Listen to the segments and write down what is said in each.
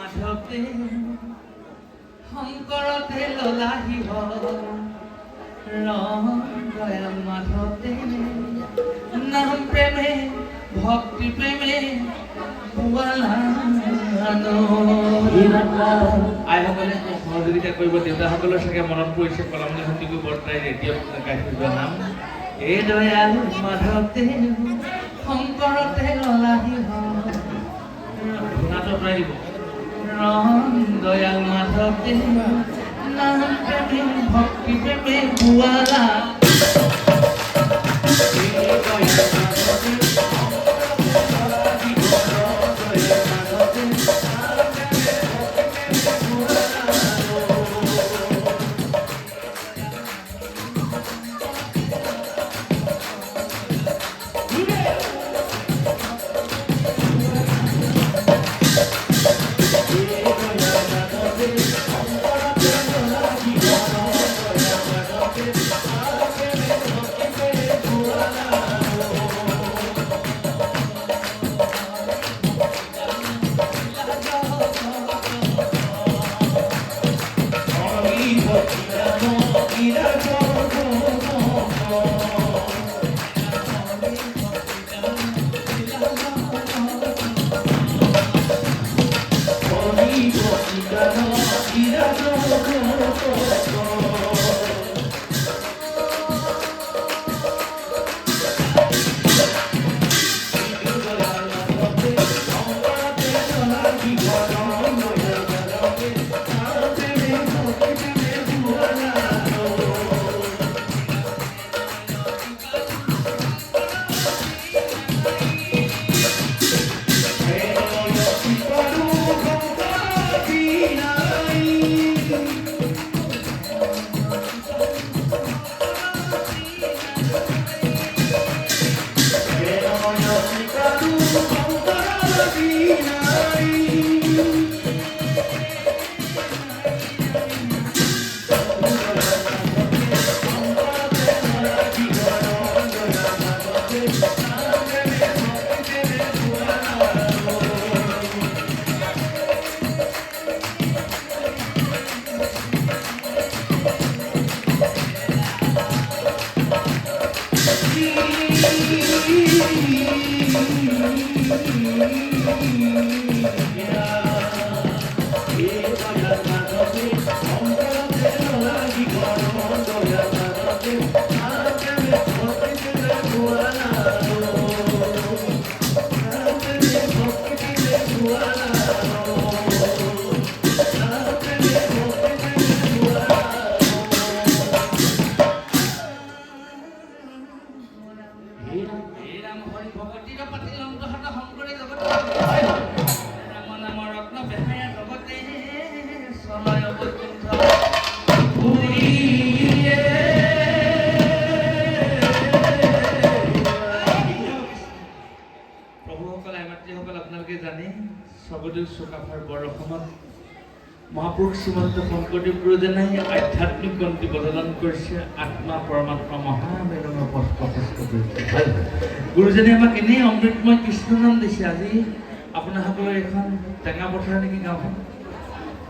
মাধৱতে শংকৰতে ললাহি ৰং দয়া মাধৱতে নাম প্ৰেমে ভক্তি প্ৰেমে আইসকলে সহযোগিতা কৰিব দেউতাসকলৰ চাগে মনত পৰিছে কলামণি সন্দিকৈ বৰ্তাই ৰেডিঅ'ত গাই থৈ যোৱা নাম এই দয়াল মাধৱতে শংকৰতে ললাহি শুনাটো আঁতৰাই দিব ৰং দয়াল মাধৱতে নাম প্ৰেমে ভক্তি প্ৰেমে গোৱালা মহাপুৰুষ শ্ৰীমন্ত শংকৰদেৱ গুৰুজনাই আধ্যাত্মিক গ্ৰন্থি প্ৰদান কৰিছে আত্মা পৰমাত্মা মহামেলনৰ পথ প্ৰশস্ত কৰিছে গুৰুজনে আমাক এনেই অমৃতময় কৃষ্ণ নাম দিছে আজি আপোনাসকলৰ এখন টেঙাপথাৰ নেকি গাঁওখন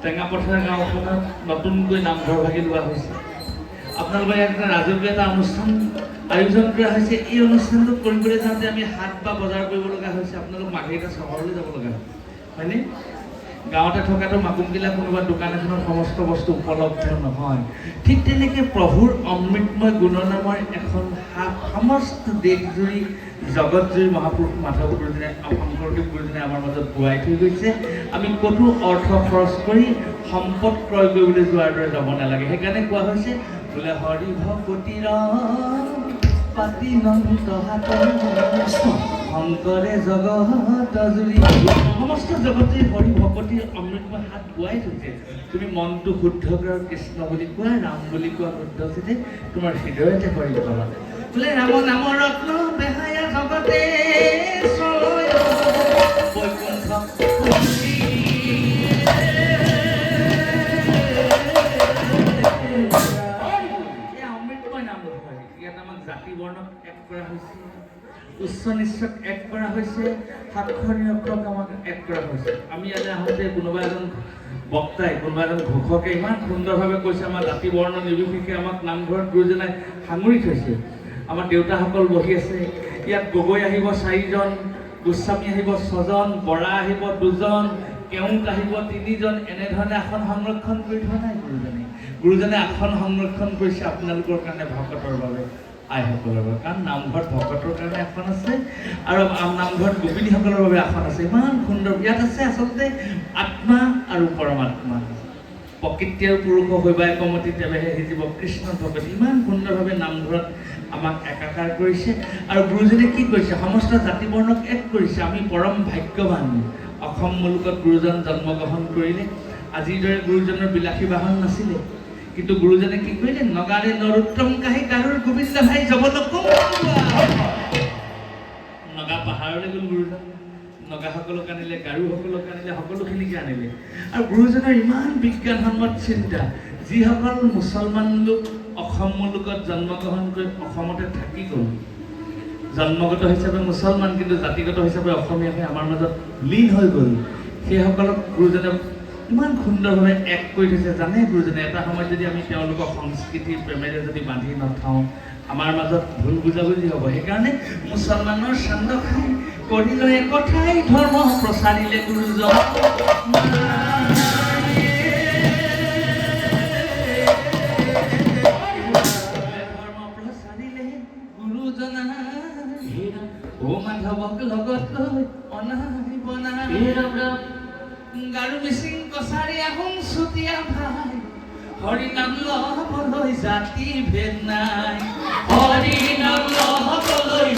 টেঙাপথাৰ গাঁওখনত নতুনকৈ নামঘৰ ভাগি লোৱা হৈছে আপোনালোকৰ ইয়াত এটা ৰাজকীয় এটা অনুষ্ঠান আয়োজন কৰা হৈছে এই অনুষ্ঠানটো কৰিবলৈ যাওঁতে আমি হাট বা বজাৰ কৰিব লগা হৈছে আপোনালোক মাঘেৰিটা চহৰলৈ যাব লগা হয়নে গাঁৱতে থকাটো মাকুমকিলা কোনোবা দোকান এখনত সমস্ত বস্তু উপলব্ধ নহয় ঠিক তেনেকৈ প্ৰভুৰ অমৃতময় গুণনামৰ এখন সমস্ত দেশজুৰি জগতজুৰি মহাপুৰুষ মাধৱ গুৰুজনাই শংকৰদেৱ গুৰুজনাই আমাৰ মাজত বোৱাই থৈ গৈছে আমি ক'তো অৰ্থ খৰচ কৰি সম্পদ ক্ৰয় কৰিবলৈ যোৱাৰ দৰে যাব নালাগে সেইকাৰণে কোৱা হৈছে বোলে হৰি ভকতিৰ পাতি নন্ত হাত শংকৰে জগত জুৰি সমস্ত জগতে হৰি ভকতিৰ অমৃতময় হাত বোৱাই থৈছে তুমি মনটো শুদ্ধ কৰা কৃষ্ণ বুলি কোৱা ৰাম বুলি কোৱা শুদ্ধ চিতে তোমাৰ হৃদয়তে কৰি পাবা বোলে ৰাম নাম ৰত্ন বেহায়া জগতে চলয় বৈকুণ্ঠ অমৃতময় নাম ইয়াত আমাক জাতি বৰ্ণ কৰা হৈছে, উচ্চ নিচ্চক এক কৰা হৈছে, সাক্ষৰ নিৰক্ষক আমাক এক কৰা হৈছে। আমি ইয়ালৈ আহোঁতে কোনোবা এজন বক্তাই, কোনোবা এজন ঘোষকে ইমান সুন্দৰভাৱে কৈছে, আমাৰ জাতি বৰ্ণ নিৰ্বিশেষে আমাক নামঘৰত গুৰুজনাই সাঙুৰি থৈছে। আমাৰ দেউতাসকল বহি আছে, ইয়াত গগৈ আহিব 4জন, গোস্বামী আহিব 6জন, বৰা আহিব 2জন, কেওঁট আহিব 3জন। এনেধৰণে আসন সংৰক্ষণ কৰি থোৱা নাই গুৰুজনে। গুৰুজনে আসন সংৰক্ষণ কৰিছে আপোনালোকৰ কাৰণে, ভকতৰ বাবে, আইসকলৰ বাবে। কাৰণ নামঘৰত ভকতৰ কাৰণে আসন আছে আৰু নামঘৰত গোপিনীসকলৰ বাবে আসন আছে। ইমান সুন্দৰ ইয়াত আছে আচলতে আত্মা আৰু পৰমাত্মা, প্ৰকৃতি আৰু পুৰুষ হৈবাই কমতি তেৱেহে সিজিব কৃষ্ণ ভকতি। ইমান সুন্দৰভাৱে নামঘৰত আমাক একাকাৰ কৰিছে। আৰু গুৰুজনে কি কৰিছে? সমস্ত জাতি বৰ্ণক এক কৰিছে। আমি পৰম ভাগ্যৱান, অসম মুলুকত গুৰুজন জন্মগ্ৰহণ কৰিলে। আজিৰ দৰে গুৰুজনৰ বিলাসী বাহন নাছিলে, কিন্তু গুৰুজনে কি কৰিলে? নগাৰে নৰোত্তম কাহি গাৰুৰ গোবিন্দ ভাই জবতকো নগা পাহাৰলৈ গ'ল গুৰুজন, নগাসকলক আনিলে, গাৰুসকলক আনিলে, সকলোখিনিকে আনিলে। আৰু গুৰুজনৰ ইমান বিজ্ঞানসন্মত চিন্তা, যিসকল মুছলমান লোক অসম মুলুকত জন্মগ্ৰহণ কৰি অসমতে থাকি গ'ল, জন্মগত হিচাপে মুছলমান কিন্তু জাতিগত হিচাপে অসমীয়া হৈ আমাৰ মাজত লীন হৈ গ'ল, সেইসকলক গুৰুজনে ইমান সুন্দৰভাৱে এক কৰি থৈছে। জানে গুৰুজনে এটা সময়ত যদি আমি তেওঁলোকক সংস্কৃতিৰ প্ৰেমেৰে যদি বান্ধি নথওঁ, আমাৰ মাজত ভুল বুজাবুজি হ'ব। সেইকাৰণে মুছলমানৰ চান্দ খাই কৰিলে একঠাই ধৰ্ম প্ৰচাৰিলে গুৰুজন। ও মাধৱক লগত লৈ অনাই বনাই, গাৰু মিচিং কছাৰী আহোম চুতীয়া ভাই, হৰি নাম ল'বলৈ জাতি ভেদ নাই, হৰি নাম ল'বলৈ